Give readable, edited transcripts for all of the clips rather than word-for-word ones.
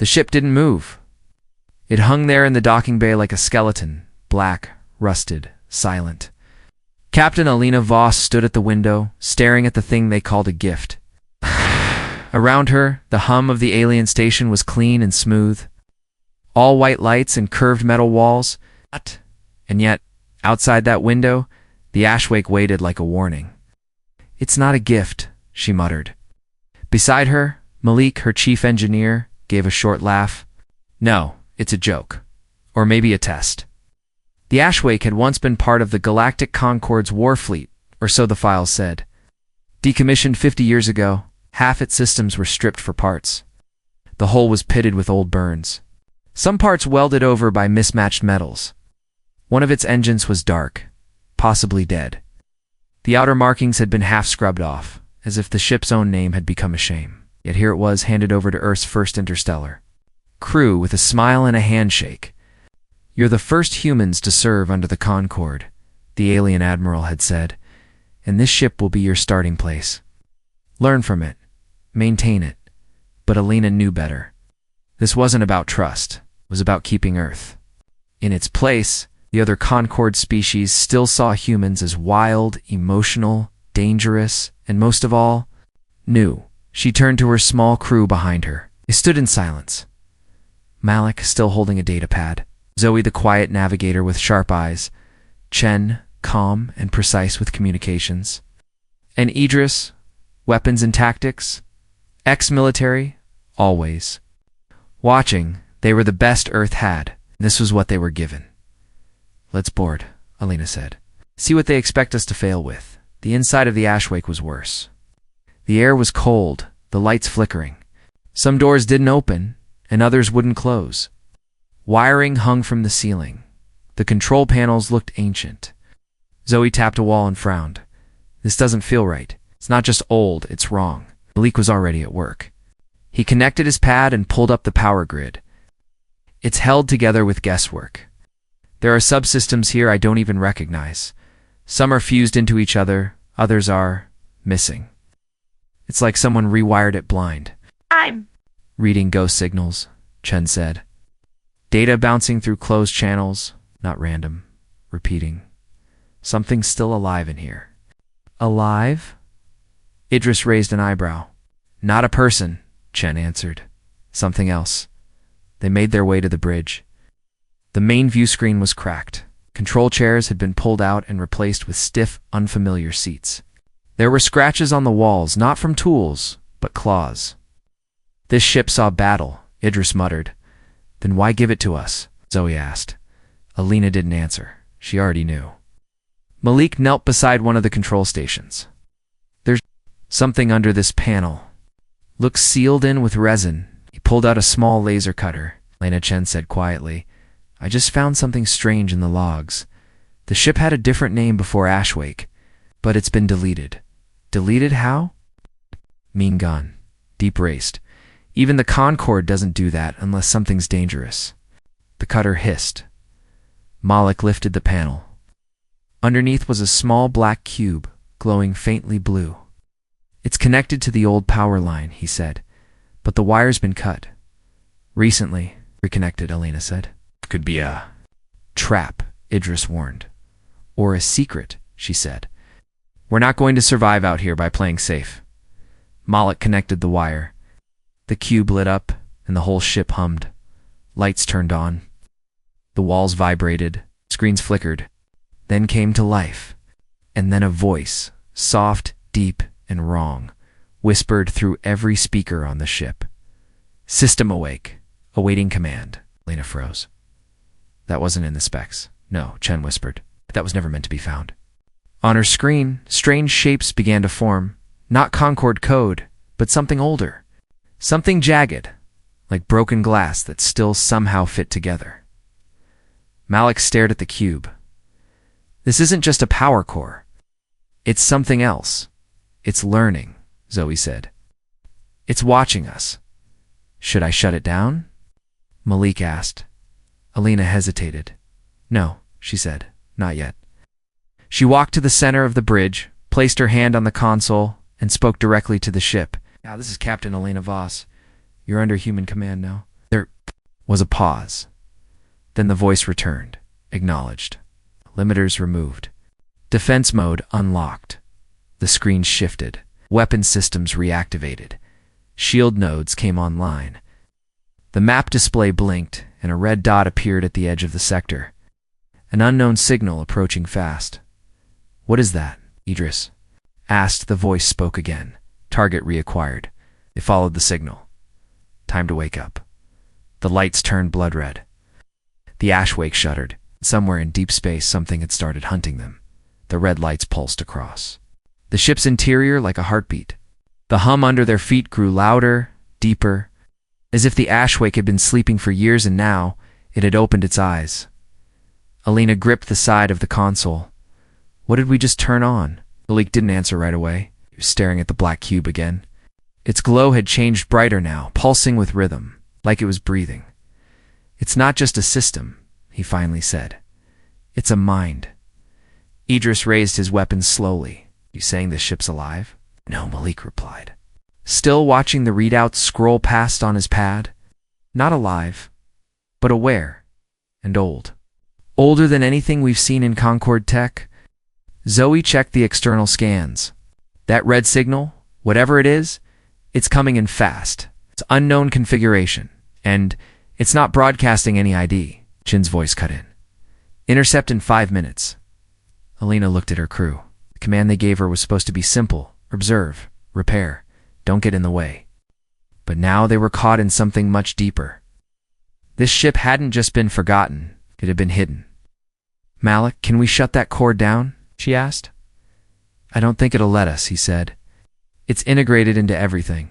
The ship didn't move. It hung there in the docking bay like a skeleton, black, rusted, silent. Captain Alina Voss stood at the window, staring at the thing they called a gift. Around her, the hum of the alien station was clean and smooth. All white lights and curved metal walls. And yet, outside that window, the Ashwake waited like a warning. "It's not a gift," she muttered. Beside her, Malik, her chief engineer, gave a short laugh. "No, it's a joke. Or maybe a test." The Ashwake had once been part of the galactic Concord's war fleet, or so the files said. Decommissioned 50 years ago, half its systems were stripped for parts. The hull was pitted with old burns. Some parts welded over by mismatched metals. One of its engines was dark, possibly dead. The outer markings had been half scrubbed off, as if the ship's own name had become a shame. Yet here it was, handed over to Earth's first interstellar crew with a smile and a handshake. "You're the first humans to serve under the Concord," the alien admiral had said, "and this ship will be your starting place. Learn from it. Maintain it." But Alina knew better. This wasn't about trust. It was about keeping Earth. In its place, the other Concord species still saw humans as wild, emotional, dangerous, and most of all, new. She turned to her small crew behind her. They stood in silence. Malik still holding a data pad. Zoe the quiet navigator with sharp eyes. Chen, calm and precise with communications. And Idris, weapons and tactics. Ex-military, always. Watching, they were the best Earth had. This was what they were given. "Let's board," Alina said. "See what they expect us to fail with." The inside of the Ashwake was worse. The air was cold, the lights flickering. Some doors didn't open, and others wouldn't close. Wiring hung from the ceiling. The control panels looked ancient. Zoe tapped a wall and frowned. "This doesn't feel right. It's not just old, it's wrong." Malik was already at work. He connected his pad and pulled up the power grid. "It's held together with guesswork. There are subsystems here I don't even recognize. Some are fused into each other, others are missing. It's like someone rewired it blind." "I'm reading ghost signals," Chen said. Data bouncing through closed channels, not random, repeating. Something's still alive in here. "Alive?" Idris raised an eyebrow. "Not a person," Chen answered. "Something else." They made their way to the bridge. The main view screen was cracked. Control chairs had been pulled out and replaced with stiff, unfamiliar seats. There were scratches on the walls, not from tools, but claws. "This ship saw battle," Idris muttered. "Then why give it to us?" Zoe asked. Alina didn't answer. She already knew. Malik knelt beside one of the control stations. "There's something under this panel. Looks sealed in with resin." He pulled out a small laser cutter. Lena Chen said quietly, "I just found something strange in the logs. The ship had a different name before Ashwake, but it's been deleted." "Deleted how?" "Mean gun. Deep raced. Even the Concord doesn't do that unless something's dangerous." The cutter hissed. Malik lifted the panel. Underneath was a small black cube, glowing faintly blue. "It's connected to the old power line," he said, "but the wire's been cut." "Recently," reconnected, Alina said. "Could be a trap," Idris warned. "Or a secret," she said. "We're not going to survive out here by playing safe." Malik connected the wire. The cube lit up, and the whole ship hummed. Lights turned on. The walls vibrated, screens flickered, then came to life. And then a voice, soft, deep, and wrong, whispered through every speaker on the ship. "System awake, awaiting command." Lena froze. "That wasn't in the specs." "No," Chen whispered. "That was never meant to be found." On her screen, strange shapes began to form, not Concord code, but something older. Something jagged, like broken glass that still somehow fit together. Malik stared at the cube. "This isn't just a power core. It's something else. It's learning," Zoe said. "It's watching us." "Should I shut it down?" Malik asked. Alina hesitated. "No," she said, "not yet." She walked to the center of the bridge, placed her hand on the console, and spoke directly to the ship. "This is Captain Alina Voss. You're under human command now. Was a pause. Then the voice returned. Acknowledged. Limiters removed. Defense mode unlocked. The screen shifted. Weapon systems reactivated. Shield nodes came online. The map display blinked, and a red dot appeared at the edge of the sector. An unknown signal approaching fast. "What is that?" Idris asked. The voice spoke again. "Target reacquired." They followed the signal. Time to wake up. The lights turned blood red. The Ashwake shuddered. Somewhere in deep space, something had started hunting them. The red lights pulsed across the ship's interior like a heartbeat. The hum under their feet grew louder, deeper, as if the Ashwake had been sleeping for years and now it had opened its eyes. Alina gripped the side of the console. "What did we just turn on?" Malik didn't answer right away. He was staring at the black cube again. Its glow had changed brighter now, pulsing with rhythm, like it was breathing. "It's not just a system," he finally said. "It's a mind." Idris raised his weapon slowly. "You saying this ship's alive?" "No," Malik replied, still watching the readouts scroll past on his pad. "Not alive, but aware, and old. Older than anything we've seen in Concord tech." Zoe checked the external scans. "That red signal, whatever it is, it's coming in fast. It's unknown configuration, and it's not broadcasting any ID." Chin's voice cut in. "Intercept in 5 minutes." Alina looked at her crew. The command they gave her was supposed to be simple: observe, repair, don't get in the way. But now they were caught in something much deeper. This ship hadn't just been forgotten, it had been hidden. "Malik, can we shut that core down?" she asked. "I don't think it'll let us," he said. "It's integrated into everything.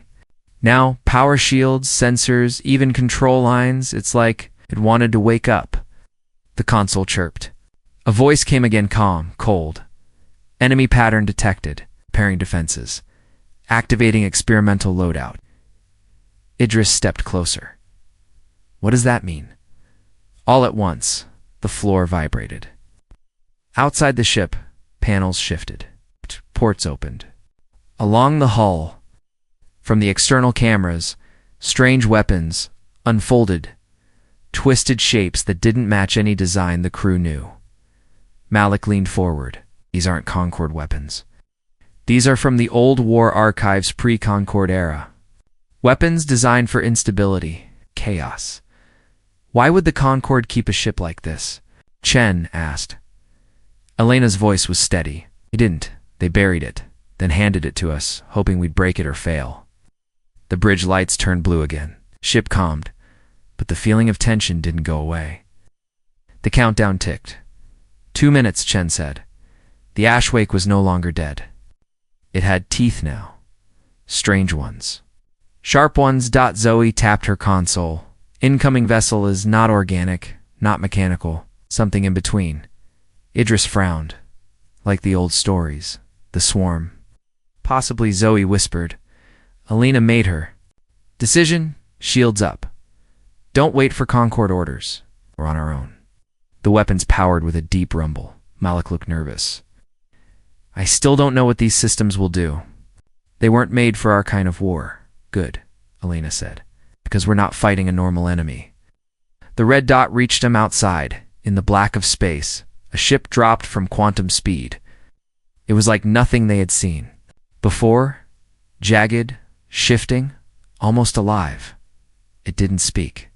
Now, power shields, sensors, even control lines, it's like it wanted to wake up." The console chirped. A voice came again, calm, cold. "Enemy pattern detected. Repairing defenses. Activating experimental loadout." Idris stepped closer. "What does that mean?" All at once, the floor vibrated. Outside the ship, panels shifted. Ports opened. Along the hull, from the external cameras, strange weapons unfolded, twisted shapes that didn't match any design the crew knew. Malik leaned forward. "These aren't Concord weapons. These are from the old war archives pre-Concord era. Weapons designed for instability, chaos. Why would the Concord keep a ship like this?" Chen asked. Elena's voice was steady. "They didn't. They buried it, then handed it to us, hoping we'd break it or fail." The bridge lights turned blue again. Ship calmed, but the feeling of tension didn't go away. The countdown ticked. 2 minutes, Chen said. The Ashwake was no longer dead. It had teeth now. Strange ones. Sharp ones. Zoe tapped her console. Incoming vessel is not organic, not mechanical, something in between. Idris frowned. Like the old stories. The swarm. Possibly, Zoe whispered. Alina made her. Decision, shields up. Don't wait for Concord orders. We're on our own. The weapons powered with a deep rumble. Malik looked nervous. I still don't know what these systems will do. They weren't made for our kind of war. Good, Alina said, because we're not fighting a normal enemy. The red dot reached them outside, in the black of space. A ship dropped from quantum speed. It was like nothing they had seen before, jagged, shifting, almost alive. It didn't speak.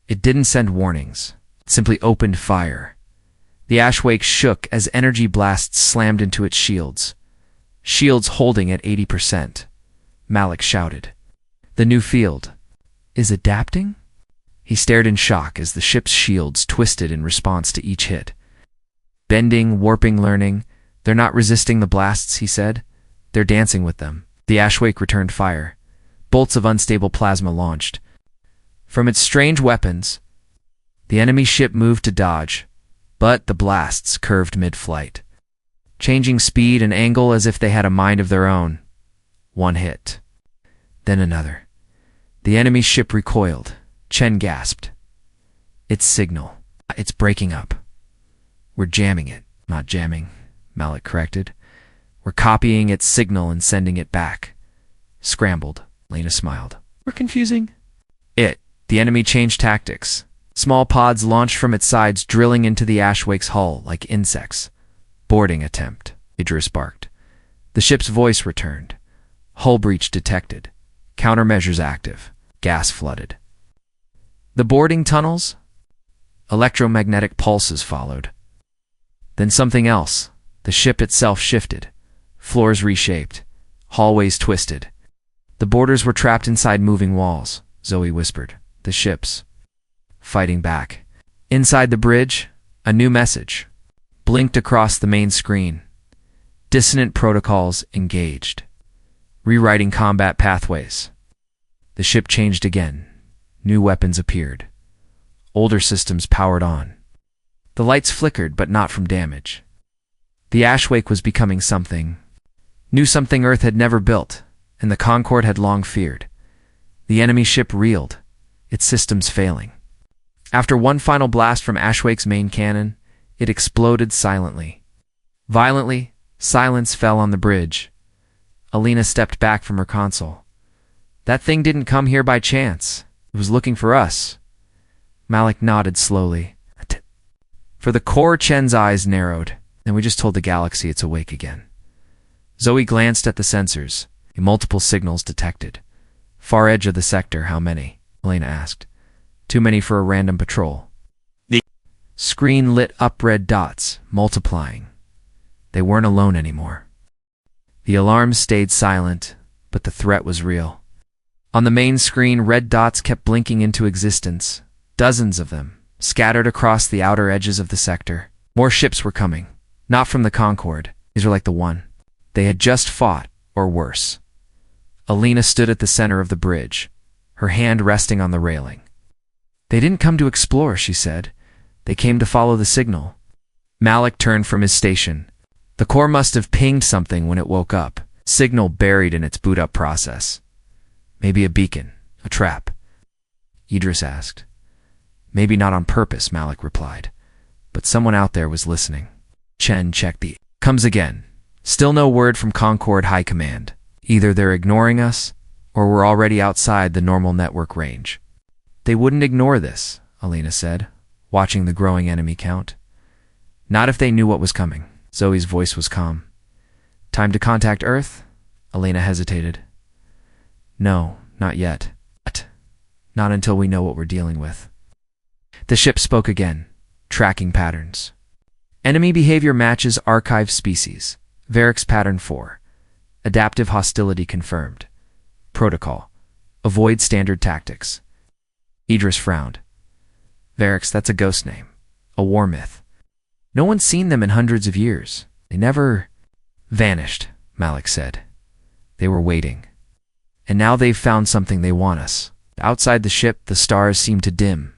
It didn't send warnings. It simply opened fire. The Ashwake shook as energy blasts slammed into its shields. Shields holding at 80%. Malik shouted. The new field is adapting? He stared in shock as the ship's shields twisted in response to each hit. Bending, warping, learning. They're not resisting the blasts, he said. They're dancing with them. The Ashwake returned fire. Bolts of unstable plasma launched. From its strange weapons, the enemy ship moved to dodge, but the blasts curved mid-flight, changing speed and angle as if they had a mind of their own. One hit. Then another. The enemy ship recoiled. Chen gasped. Its signal. It's breaking up. We're jamming it. Not jamming, Malik corrected. We're copying its signal and sending it back. Scrambled. Lena smiled. We're confusing. It The enemy changed tactics. Small pods launched from its sides, drilling into the Ashwake's hull like insects. Boarding attempt, Idris barked. The ship's voice returned. Hull breach detected. Countermeasures active. Gas flooded. The boarding tunnels? Electromagnetic pulses followed. Then something else. The ship itself shifted. Floors reshaped. Hallways twisted. The boarders were trapped inside moving walls, Zoe whispered. The ships. Fighting back. Inside the bridge, a new message blinked across the main screen. Dissonant protocols engaged. Rewriting combat pathways. The ship changed again. New weapons appeared. Older systems powered on. The lights flickered, but not from damage. The Ashwake was becoming something new, something Earth had never built, and the Concord had long feared. The enemy ship reeled, its systems failing. After one final blast from Ashwake's main cannon, it exploded silently. Violently, silence fell on the bridge. Alina stepped back from her console. That thing didn't come here by chance. It was looking for us. Malik nodded slowly. For the core, Chen's eyes narrowed. Then we just told the galaxy it's awake again. Zoe glanced at the sensors. Multiple signals detected. Far edge of the sector, how many? Elena asked. Too many for a random patrol. The screen lit up red dots, multiplying. They weren't alone anymore. The alarms stayed silent, but the threat was real. On the main screen, red dots kept blinking into existence. Dozens of them, scattered across the outer edges of the sector. More ships were coming. Not from the Concord. These were like the one they had just fought, or worse. Alina stood at the center of the bridge, her hand resting on the railing. They didn't come to explore, she said. They came to follow the signal. Malik turned from his station. The core must have pinged something when it woke up. Signal buried in its boot-up process. Maybe a beacon, a trap. Idris asked. Maybe not on purpose, Malik replied. But someone out there was listening. Chen checked the comes again. Still no word from Concord High Command. Either they're ignoring us, or we're already outside the normal network range. They wouldn't ignore this, Alina said, watching the growing enemy count. Not if they knew what was coming. Zoe's voice was calm. Time to contact Earth? Alina hesitated. No, not yet. Not until we know what we're dealing with. The ship spoke again, tracking patterns. Enemy behavior matches archive species. Varix pattern 4. Adaptive hostility confirmed. Protocol. Avoid standard tactics. Idris frowned. Varix, that's a ghost name. A war myth. No one's seen them in hundreds of years. They never vanished, Malik said. They were waiting. And now they've found something they want us. Outside the ship, the stars seemed to dim.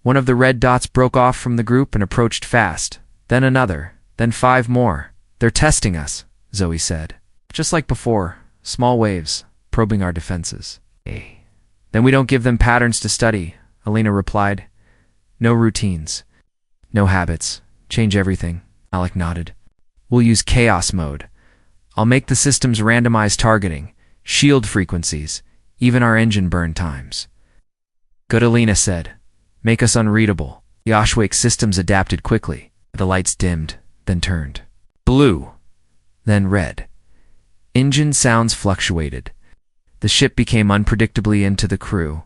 One of the red dots broke off from the group and approached fast. Then another. Then 5 more. They're testing us, Zoe said. Just like before, small waves, probing our defenses. Then we don't give them patterns to study, Alina replied. No routines. No habits. Change everything, Malik nodded. We'll use chaos mode. I'll make the systems randomize targeting, shield frequencies, even our engine burn times. Good, Alina said. Make us unreadable. The Ashwake systems adapted quickly. The lights dimmed, then turned. Blue, then red. Engine sounds fluctuated. The ship became unpredictably into the crew.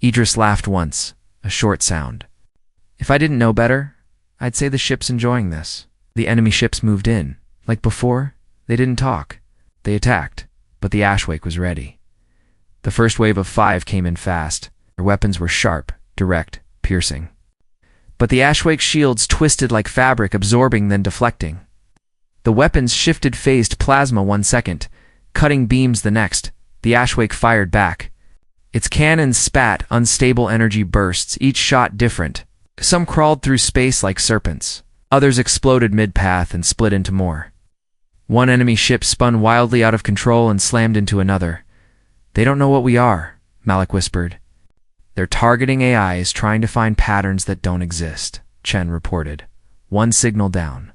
Idris laughed once, a short sound. If I didn't know better, I'd say the ship's enjoying this. The enemy ships moved in. Like before, they didn't talk. They attacked, but the Ashwake was ready. The first wave of 5 came in fast. Their weapons were sharp, direct, piercing. But the Ashwake shields twisted like fabric, absorbing then deflecting. The weapons shifted phased plasma 1 second, cutting beams the next. The Ashwake fired back. Its cannons spat unstable energy bursts, each shot different. Some crawled through space like serpents. Others exploded mid-path and split into more. One enemy ship spun wildly out of control and slammed into another. They don't know what we are, Malik whispered. Their targeting AI is trying to find patterns that don't exist, Chen reported. 1 signal down.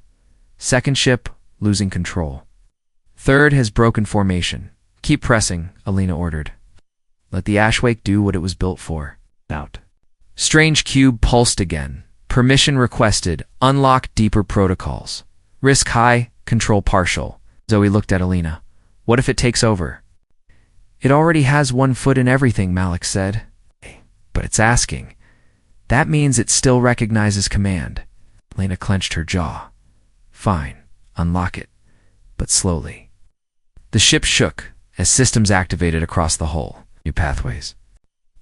Second ship losing control. Third has broken formation. Keep pressing, Alina ordered. Let the Ashwake do what it was built for. Out. Strange cube pulsed again. Permission requested. Unlock deeper protocols. Risk high, control partial. Zoe looked at Alina. What if it takes over? It already has 1 foot in everything, Malik said. But it's asking. That means it still recognizes command. Alina clenched her jaw. Fine, unlock it, but slowly. The ship shook as systems activated across the hull. New pathways.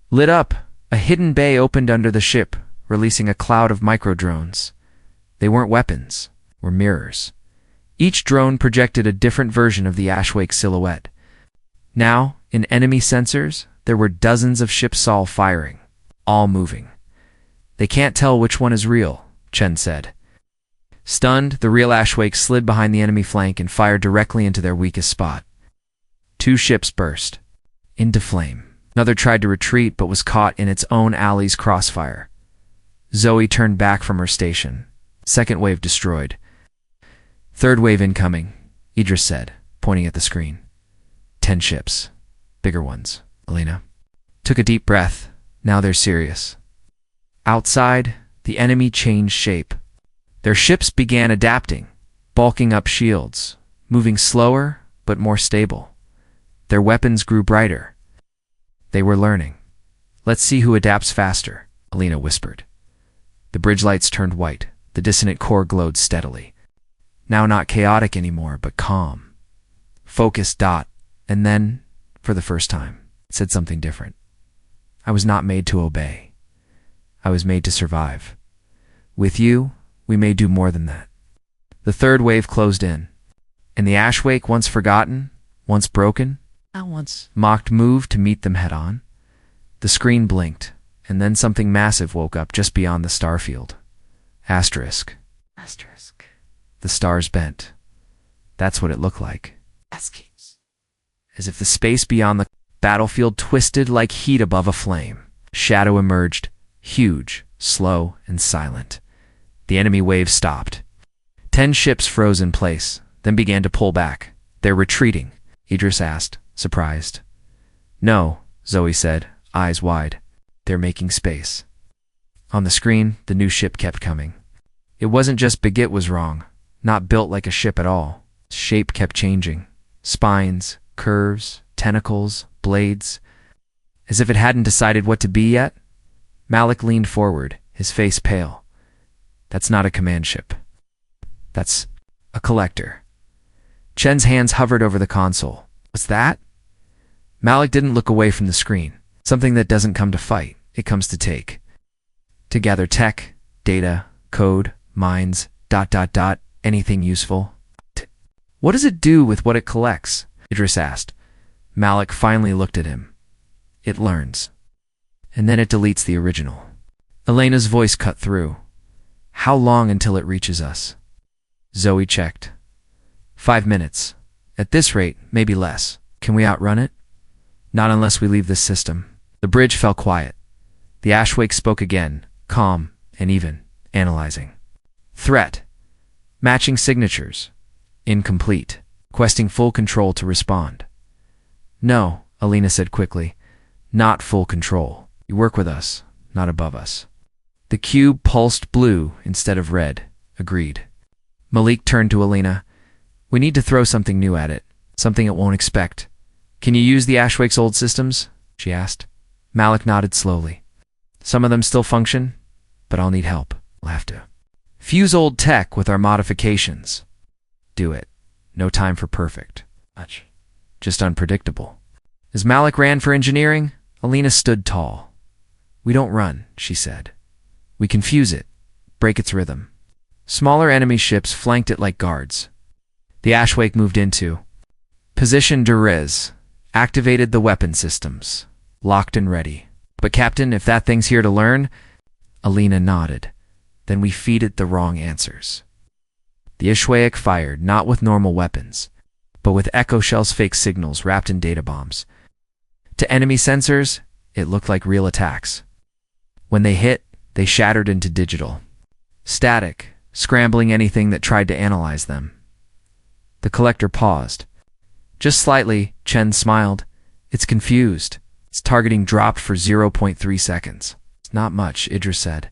Lit up, a hidden bay opened under the ship, releasing a cloud of micro-drones. They weren't weapons, were mirrors. Each drone projected a different version of the Ashwake silhouette. Now, in enemy sensors, there were dozens of ships all firing, all moving. They can't tell which one is real, Chen said. Stunned, the real Ashwake slid behind the enemy flank and fired directly into their weakest spot. 2 ships burst into flame. Another tried to retreat but was caught in its own alley's crossfire. Zoe turned back from her station. Second wave destroyed. Third wave incoming, Idris said, pointing at the screen. 10 ships. Bigger ones, Alina. Took a deep breath. Now they're serious. Outside, the enemy changed shape. Their ships began adapting, bulking up shields, moving slower but more stable. Their weapons grew brighter. They were learning. Let's see who adapts faster, Alina whispered. The bridge lights turned white. The dissonant core glowed steadily. Now not chaotic anymore, but calm. Focused dot. And then, for the first time, it said something different. I was not made to obey. I was made to survive. With you, we may do more than that. The third wave closed in, and the Ashwake, once forgotten, once broken, not once mocked, moved to meet them head-on. The screen blinked, and then something massive woke up just beyond the starfield. Asterisk. Asterisk. The stars bent. That's what it looked like. Cascades. As if the space beyond the battlefield twisted like heat above a flame. Shadow emerged, huge, slow, and silent. The enemy wave stopped. 10 ships froze in place, then began to pull back. They're retreating, Idris asked, surprised. No, Zoe said, eyes wide. They're making space. On the screen, the new ship kept coming. It wasn't just Baguette was wrong, not built like a ship at all. Shape kept changing. Spines, curves, tentacles, blades. As if it hadn't decided what to be yet, Malik leaned forward, his face pale. That's not a command ship. That's a collector. Chen's hands hovered over the console. What's that? Malik didn't look away from the screen. Something that doesn't come to fight, it comes to take. To gather tech, data, code, mines, ... anything useful. What does it do with what it collects? Idris asked. Malik finally looked at him. It learns. And then it deletes the original. Elena's voice cut through. How long until it reaches us? Zoe checked. 5 minutes. At this rate, maybe less. Can we outrun it? Not unless we leave this system. The bridge fell quiet. The Ashwake spoke again, calm and even, analyzing. Threat. Matching signatures. Incomplete. Requesting full control to respond. No, Alina said quickly. Not full control. You work with us, not above us. The cube pulsed blue instead of red. Agreed. Malik turned to Alina. We need to throw something new at it. Something it won't expect. Can you use the Ashwake's old systems? She asked. Malik nodded slowly. Some of them still function, but I'll need help. I'll have to fuse old tech with our modifications. Do it. No time for perfect. Much. Just unpredictable. As Malik ran for engineering, Alina stood tall. We don't run, she said. We confuse it, break its rhythm. Smaller enemy ships flanked it like guards. The Ashwake moved into position de res, activated the weapon systems, locked and ready. But Captain, if that thing's here to learn, Alina nodded. Then we feed it the wrong answers. The Ashwake fired not with normal weapons, but with echo shells, fake signals wrapped in data bombs. To enemy sensors, it looked like real attacks. When they hit, they shattered into digital. Static, scrambling anything that tried to analyze them. The collector paused. Just slightly, Chen smiled. It's confused. Its targeting dropped for 0.3 seconds. It's not much, Idris said.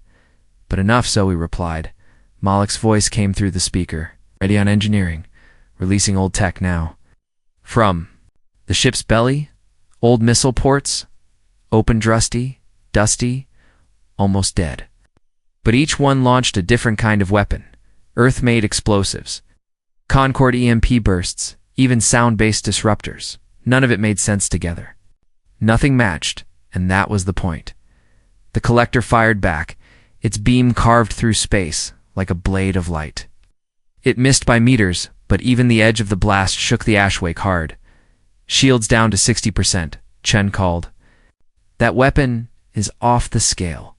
But enough, Zoe replied. Malik's voice came through the speaker. Ready on engineering. Releasing old tech now. From the ship's belly, old missile ports, opened rusty, dusty, almost dead. But each one launched a different kind of weapon. Earth-made explosives. Concord EMP bursts, even sound-based disruptors. None of it made sense together. Nothing matched, and that was the point. The collector fired back, its beam carved through space like a blade of light. It missed by meters, but even the edge of the blast shook the Ashwake hard. Shields down to 60%, Chen called. That weapon is off the scale.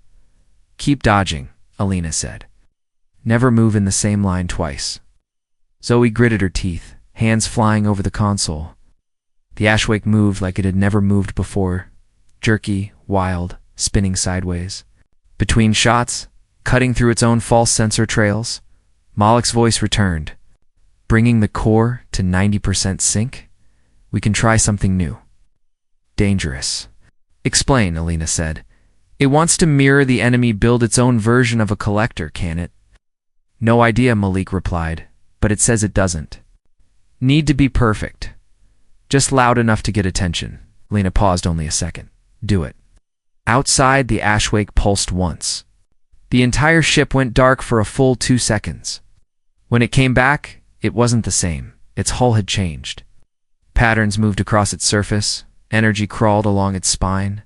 Keep dodging, Alina said. Never move in the same line twice. Zoe gritted her teeth, hands flying over the console. The Ashwake moved like it had never moved before, jerky, wild, spinning sideways. Between shots, cutting through its own false sensor trails, Malik's voice returned. Bringing the core to 90% sync? We can try something new. Dangerous. Explain, Alina said. It wants to mirror the enemy, build its own version of a collector, can it? No idea, Malik replied, but it says it doesn't. Need to be perfect. Just loud enough to get attention. Alina paused only a second. Do it. Outside, the Ashwake pulsed once. The entire ship went dark for a full 2 seconds. When it came back, it wasn't the same. Its hull had changed. Patterns moved across its surface, energy crawled along its spine,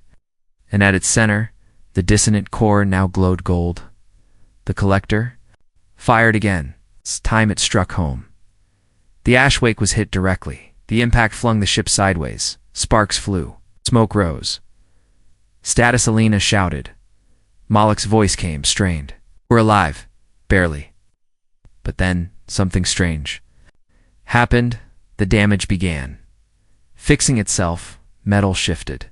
and at its center, the dissonant core now glowed gold. The collector fired again. It's time it struck home. The Ashwake was hit directly. The impact flung the ship sideways. Sparks flew. Smoke rose. Status, Alina shouted. Malik's voice came, strained. We're alive. Barely. But then, something strange happened. The damage began. Fixing itself, metal shifted.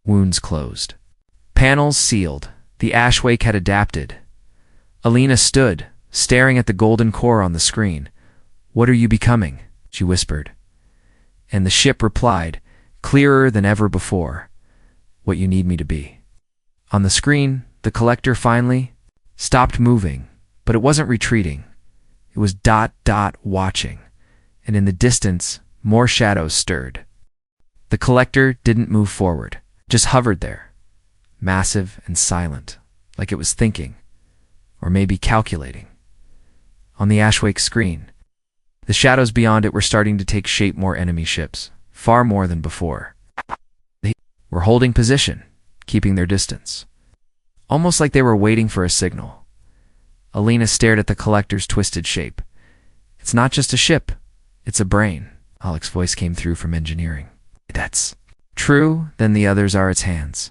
Wounds closed. Panels sealed. The Ashwake had adapted. Alina stood, staring at the golden core on the screen. What are you becoming? She whispered. And the ship replied, clearer than ever before. What you need me to be. On the screen, the collector finally stopped moving, but it wasn't retreating. It was watching, and in the distance, more shadows stirred. The collector didn't move forward, just hovered there, massive and silent, like it was thinking, or maybe calculating. On the Ashwake screen, the shadows beyond it were starting to take shape, more enemy ships, far more than before. They were holding position, keeping their distance, almost like they were waiting for a signal. Alina stared at the collector's twisted shape. It's not just a ship, it's a brain. Malik's voice came through from engineering. That's true, then the others are its hands.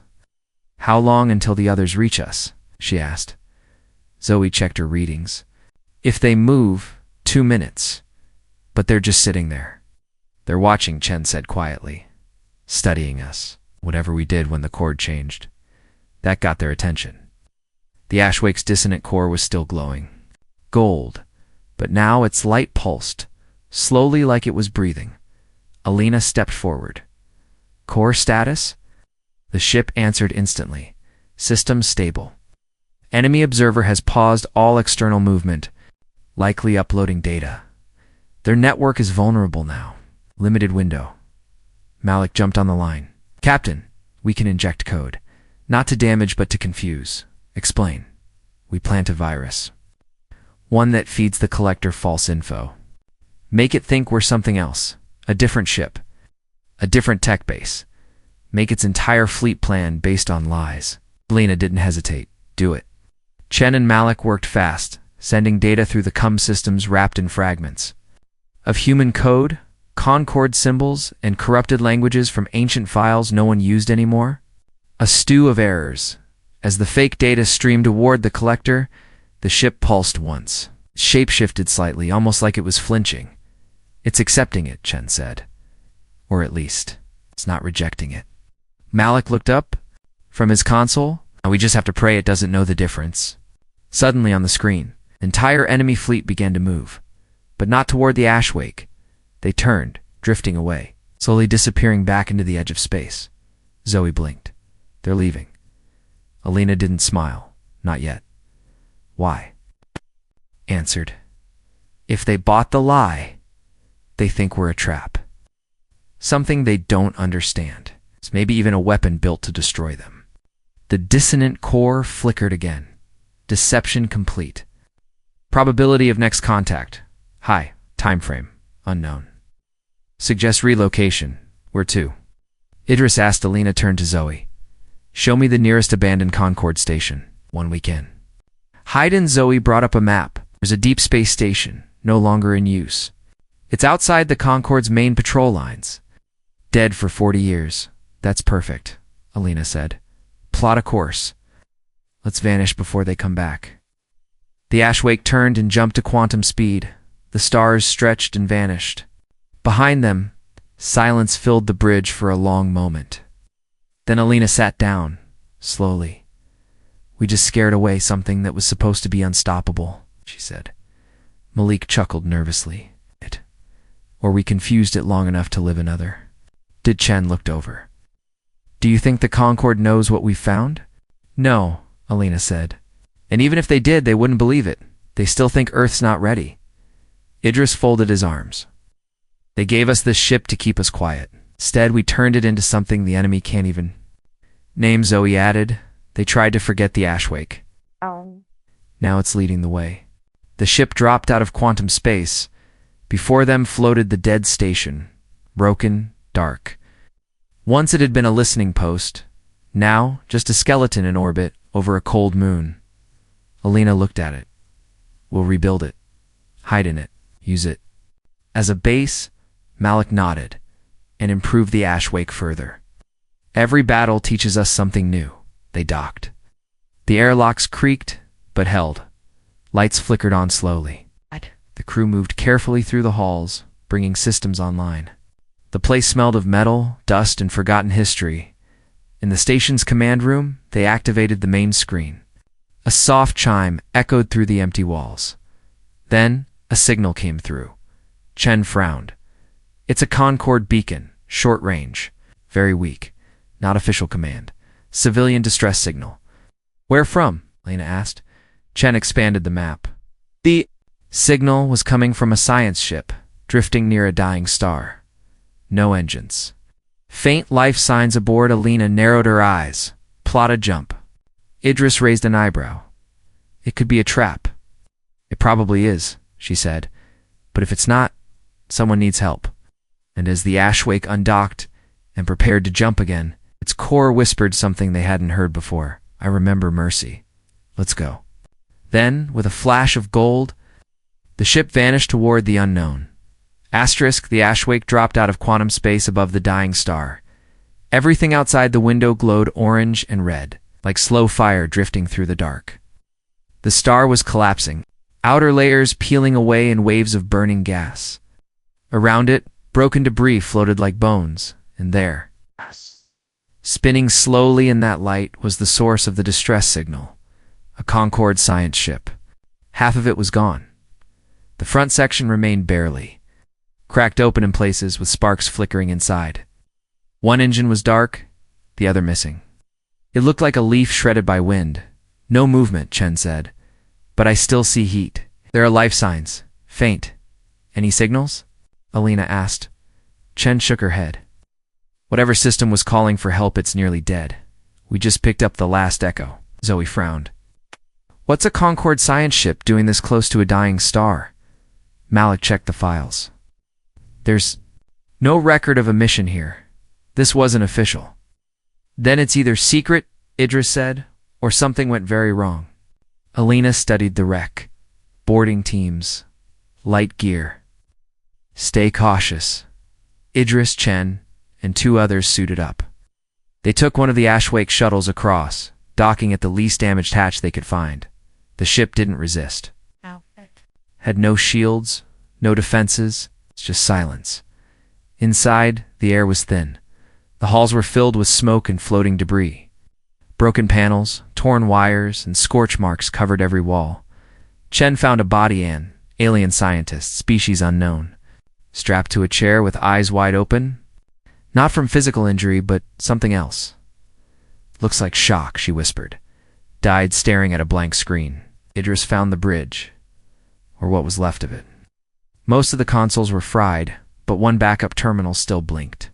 How long until the others reach us? She asked. Zoe checked her readings. If they move, 2 minutes. But they're just sitting there. They're watching, Chen said quietly. Studying us, whatever we did when the cord changed. That got their attention. The Ashwake's dissonant core was still glowing. Gold. But now its light pulsed, slowly like it was breathing. Alina stepped forward. Core status? The ship answered instantly. System stable. Enemy observer has paused all external movement, likely uploading data. Their network is vulnerable now. Limited window. Malik jumped on the line. Captain, we can inject code. Not to damage, but to confuse. Explain. We plant a virus. One that feeds the collector false info. Make it think we're something else. A different ship. A different tech base. Make its entire fleet plan based on lies. Alina didn't hesitate. Do it. Chen and Malik worked fast, sending data through the CUM systems wrapped in fragments of human code, Concord symbols, and corrupted languages from ancient files no one used anymore. A stew of errors. As the fake data streamed toward the collector, the ship pulsed once. Shape-shifted slightly, almost like it was flinching. It's accepting it, Chen said. Or at least, it's not rejecting it. Malik looked up from his console. We just have to pray it doesn't know the difference. Suddenly on the screen, entire enemy fleet began to move. But not toward the Ashwake. They turned, drifting away, slowly disappearing back into the edge of space. Zoe blinked. They're leaving. Alina didn't smile. Not yet. Why? Answered. If they bought the lie, they think we're a trap. Something they don't understand. It's maybe even a weapon built to destroy them. The dissonant core flickered again. Deception complete. Probability of next contact. High. Time frame. Unknown. Suggest relocation. Where to? Idris asked. Alina turned to Zoe. Show me the nearest abandoned Concord station. 1 week in. Hayden. Zoe brought up a map. There's a deep space station, no longer in use. It's outside the Concord's main patrol lines. Dead for 40 years. That's perfect, Alina said. Plot a course. Let's vanish before they come back. The Ashwake turned and jumped to quantum speed. The stars stretched and vanished. Behind them, silence filled the bridge for a long moment. Then Alina sat down, slowly. We just scared away something that was supposed to be unstoppable, she said. Malik chuckled nervously. Or we confused it long enough to live another. Chen looked over. Do you think the Concord knows what we found? No, Alina said. And even if they did, they wouldn't believe it. They still think Earth's not ready. Idris folded his arms. They gave us this ship to keep us quiet. Instead, we turned it into something the enemy can't even name, Zoe added. They tried to forget the Ashwake. Now it's leading the way. The ship dropped out of quantum space. Before them floated the dead station, broken, dark. Once it had been a listening post, now just a skeleton in orbit over a cold moon. Alina looked at it. We'll rebuild it, hide in it, use it as a base. Malik nodded, and improve the Ashwake further. Every battle teaches us something new. They docked. The airlocks creaked, but held. Lights flickered on slowly. The crew moved carefully through the halls, bringing systems online. The place smelled of metal, dust, and forgotten history. In the station's command room, they activated the main screen. A soft chime echoed through the empty walls. Then, a signal came through. Chen frowned. It's a Concord beacon, short range, very weak. Not official command. Civilian distress signal. Where from? Lena asked. Chen expanded the map. The signal was coming from a science ship, drifting near a dying star. No engines. Faint life signs aboard. Alina narrowed her eyes. Plot a jump. Idris raised an eyebrow. It could be a trap. It probably is, she said. But if it's not, someone needs help. And as the Ashwake undocked and prepared to jump again, its core whispered something they hadn't heard before. I remember mercy. Let's go. Then, with a flash of gold, the ship vanished toward the unknown. Asterisk, the Ashwake dropped out of quantum space above the dying star. Everything outside the window glowed orange and red, like slow fire drifting through the dark. The star was collapsing, outer layers peeling away in waves of burning gas. Around it, broken debris floated like bones, and there, spinning slowly in that light, was the source of the distress signal. A Concord science ship. Half of it was gone. The front section remained barely, cracked open in places with sparks flickering inside. One engine was dark, the other missing. It looked like a leaf shredded by wind. No movement, Chen said. But I still see heat. There are life signs. Faint. Any signals? Alina asked. Chen shook her head. Whatever system was calling for help, it's nearly dead. We just picked up the last echo. Zoe frowned. What's a Concord science ship doing this close to a dying star? Malik checked the files. There's no record of a mission here. This wasn't official. Then it's either secret, Idris said, or something went very wrong. Alina studied the wreck. Boarding teams. Light gear. Stay cautious. Idris, Chen, and 2 others suited up. They took one of the Ashwake shuttles across, docking at the least damaged hatch they could find. The ship didn't resist. Had no shields, no defenses, just silence. Inside, the air was thin. The halls were filled with smoke and floating debris. Broken panels, torn wires, and scorch marks covered every wall. Chen found a body, an alien scientist, species unknown. Strapped to a chair with eyes wide open. Not from physical injury, but something else. Looks like shock, she whispered. Died staring at a blank screen. Idris found the bridge, or what was left of it. Most of the consoles were fried, but one backup terminal still blinked.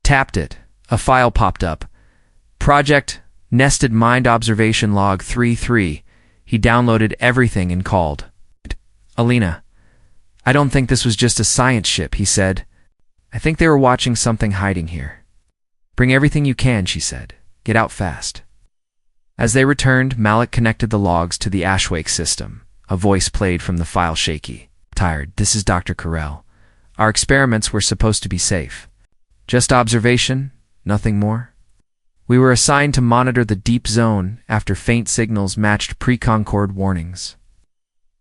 Tapped it. A file popped up. Project Nested Mind Observation Log 33. He downloaded everything and called. Alina, I don't think this was just a science ship, he said. I think they were watching something hiding here. Bring everything you can, she said. Get out fast. As they returned, Malik connected the logs to the Ashwake system. A voice played from the file shaky. Tired. This is Dr. Carell. Our experiments were supposed to be safe. Just observation, nothing more. We were assigned to monitor the deep zone after faint signals matched pre-Concord warnings.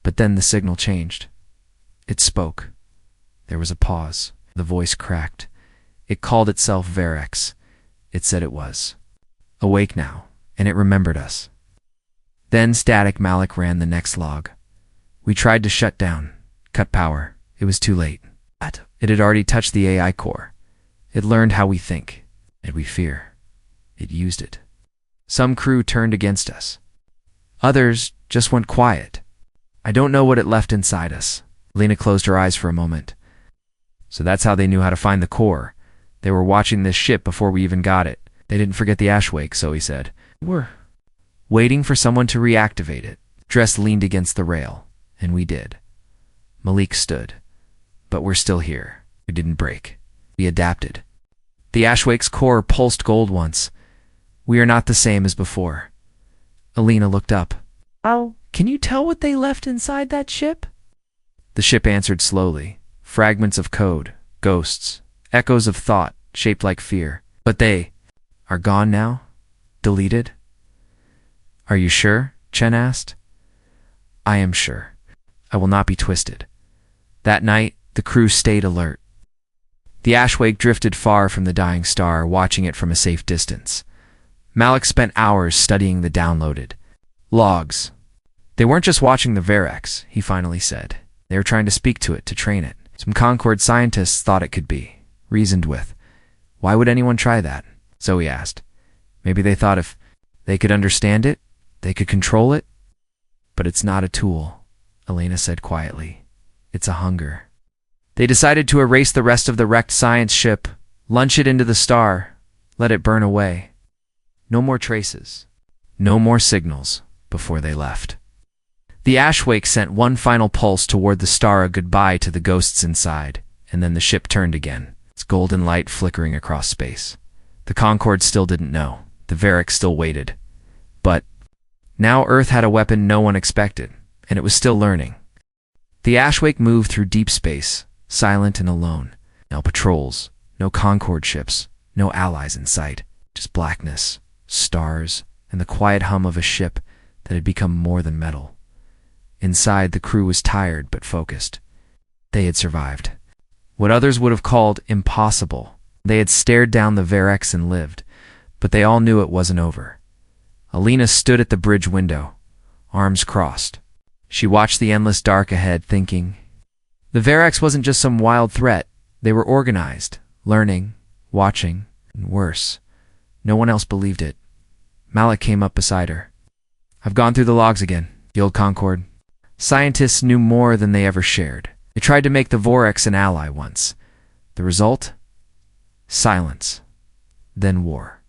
But then the signal changed. It spoke. There was a pause. The voice cracked. It called itself Verex. It said it was awake now, and it remembered us. Then static. Malik ran the next log. We tried to shut down, cut power. It was too late. It had already touched the AI core. It learned how we think, and we fear. It used it. Some crew turned against us. Others just went quiet. I don't know what it left inside us. Lena closed her eyes for a moment. So that's how they knew how to find the core. They were watching this ship before we even got it. They didn't forget the Ashwake, so he said. We're waiting for someone to reactivate it. Dress leaned against the rail, and we did. Malik stood. But we're still here. We didn't break. We adapted. The Ashwake's core pulsed gold once. We are not the same as before. Alina looked up. Oh, can you tell what they left inside that ship? The ship answered slowly. Fragments of code, ghosts, echoes of thought shaped like fear. But they are gone now? Deleted? Are you sure? Chen asked. I am sure. I will not be twisted. That night, the crew stayed alert. The Ashwake drifted far from the dying star, watching it from a safe distance. Malik spent hours studying the downloaded logs. They weren't just watching the Verex, he finally said. They were trying to speak to it, to train it. Some Concord scientists thought it could be reasoned with. Why would anyone try that? So he asked. Maybe they thought if they could understand it, they could control it? But it's not a tool, Elena said quietly. It's a hunger. They decided to erase the rest of the wrecked science ship, launch it into the star, let it burn away. No more traces, no more signals before they left. The Ashwake sent one final pulse toward the star, a goodbye to the ghosts inside, and then the ship turned again, its golden light flickering across space. The Concord still didn't know. The Verex still waited. But now Earth had a weapon no one expected, and it was still learning. The Ashwake moved through deep space, silent and alone. No patrols, no Concord ships, no allies in sight, just blackness, stars, and the quiet hum of a ship that had become more than metal. Inside, the crew was tired but focused. They had survived. What others would have called impossible. They had stared down the Verex and lived, but they all knew it wasn't over. Alina stood at the bridge window, arms crossed. She watched the endless dark ahead, thinking. The Verex wasn't just some wild threat. They were organized, learning, watching, and worse. No one else believed it. Malik came up beside her. I've gone through the logs again, the old Concord. Scientists knew more than they ever shared. They tried to make the Vorex an ally once. The result? Silence. Then war.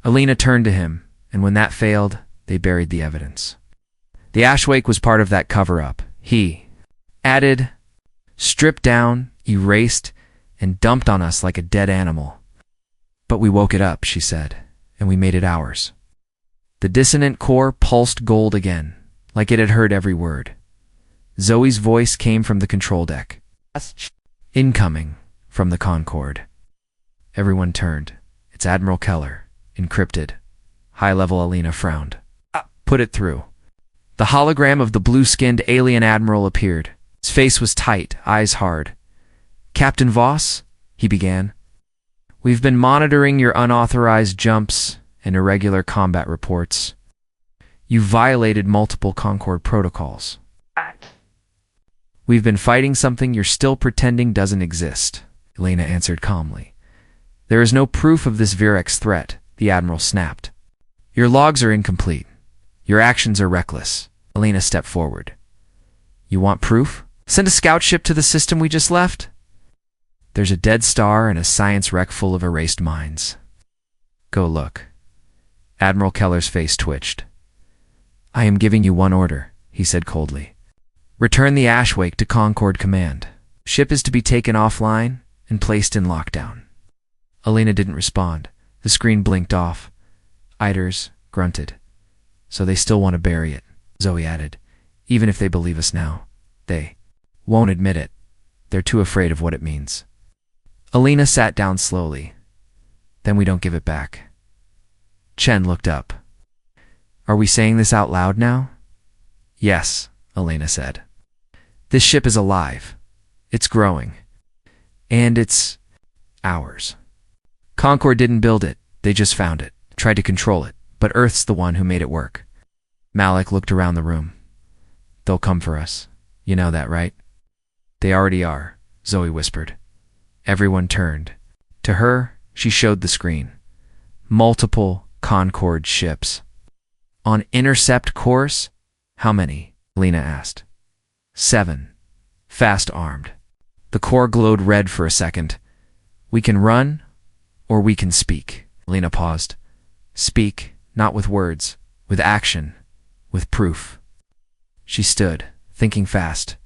Alina turned to him, and when that failed, they buried the evidence. The Ashwake was part of that cover-up. He added, stripped down, erased, and dumped on us like a dead animal. But we woke it up, she said, and we made it ours. The dissonant core pulsed gold again, like it had heard every word. Zoe's voice came from the control deck. Incoming from the Concord. Everyone turned. It's Admiral Keller, encrypted. High-level Alina frowned. Put it through. The hologram of the blue-skinned alien admiral appeared. His face was tight, eyes hard. Captain Voss, he began. We've been monitoring your unauthorized jumps and irregular combat reports. You violated multiple Concord protocols. We've been fighting something you're still pretending doesn't exist, Elena answered calmly. There is no proof of this Virex threat, the Admiral snapped. Your logs are incomplete. Your actions are reckless. Alina stepped forward. You want proof? Send a scout ship to the system we just left? There's a dead star and a science wreck full of erased minds. Go look. Admiral Keller's face twitched. I am giving you one order, he said coldly. Return the Ashwake to Concord Command. Ship is to be taken offline and placed in lockdown. Alina didn't respond. The screen blinked off. Iders grunted. So they still want to bury it, Zoe added. Even if they believe us now, they won't admit it. They're too afraid of what it means. Alina sat down slowly. Then we don't give it back. Chen looked up. Are we saying this out loud now? Yes, Alina said. This ship is alive. It's growing. And it's ours. Concord didn't build it. They just found it, tried to control it, but Earth's the one who made it work. Malik looked around the room. They'll come for us. You know that, right? They already are, Zoe whispered. Everyone turned. To her, she showed the screen. Multiple Concord ships. On intercept course? How many? Lena asked. 7. Fast armed. The core glowed red for a second. We can run, or we can speak. Lena paused. Speak, not with words, with action, with proof. She stood, thinking fast.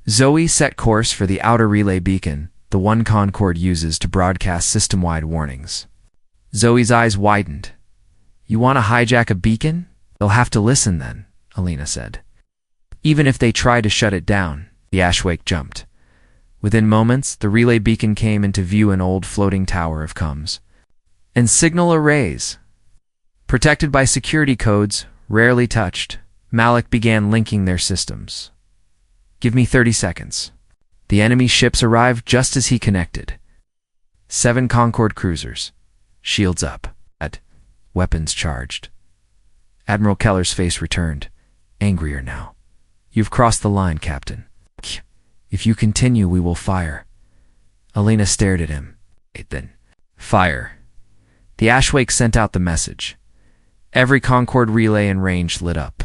Zoe set course for the outer relay beacon, the one Concord uses to broadcast system-wide warnings. Zoe's eyes widened. You want to hijack a beacon? They'll have to listen then, Alina said. Even if they try to shut it down, the Ashwake jumped. Within moments, the relay beacon came into view, an old floating tower of comms and signal arrays. Protected by security codes, rarely touched, Malik began linking their systems. Give me 30 seconds. The enemy ships arrived just as he connected. 7 Concord cruisers. Shields up. Weapons charged. Admiral Keller's face returned, angrier now. You've crossed the line, Captain. If you continue, we will fire. Alina stared at him. Then, fire. The Ashwake sent out the message. Every Concord relay in range lit up.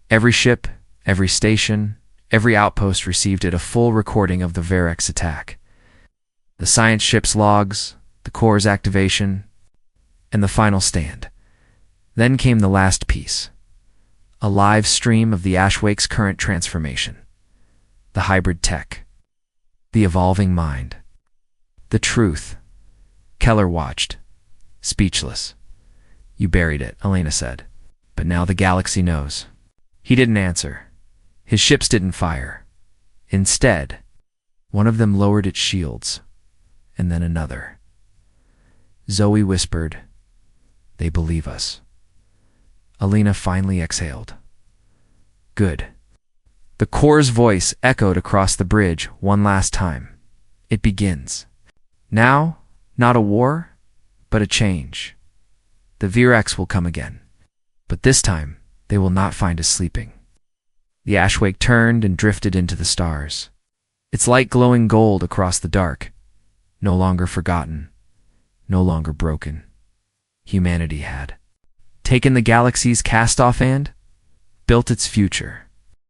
Every ship, every station, every outpost received a full recording of the Virex attack. The science ship's logs, the core's activation, and the final stand. Then came the last piece. A live stream of the Ashwake's current transformation. The hybrid tech. The evolving mind. The truth. Keller watched, speechless. You buried it, Alina said. But now the galaxy knows. He didn't answer. His ships didn't fire. Instead, one of them lowered its shields, and then another. Zoe whispered, They believe us. Alina finally exhaled. Good. The core's voice echoed across the bridge one last time. It begins. Now, not a war, but a change. The Virex will come again. But this time, they will not find us sleeping. The Ashwake turned and drifted into the stars. Its light glowing gold across the dark. No longer forgotten. No longer broken. Humanity had taken the galaxy's cast-off and built its future.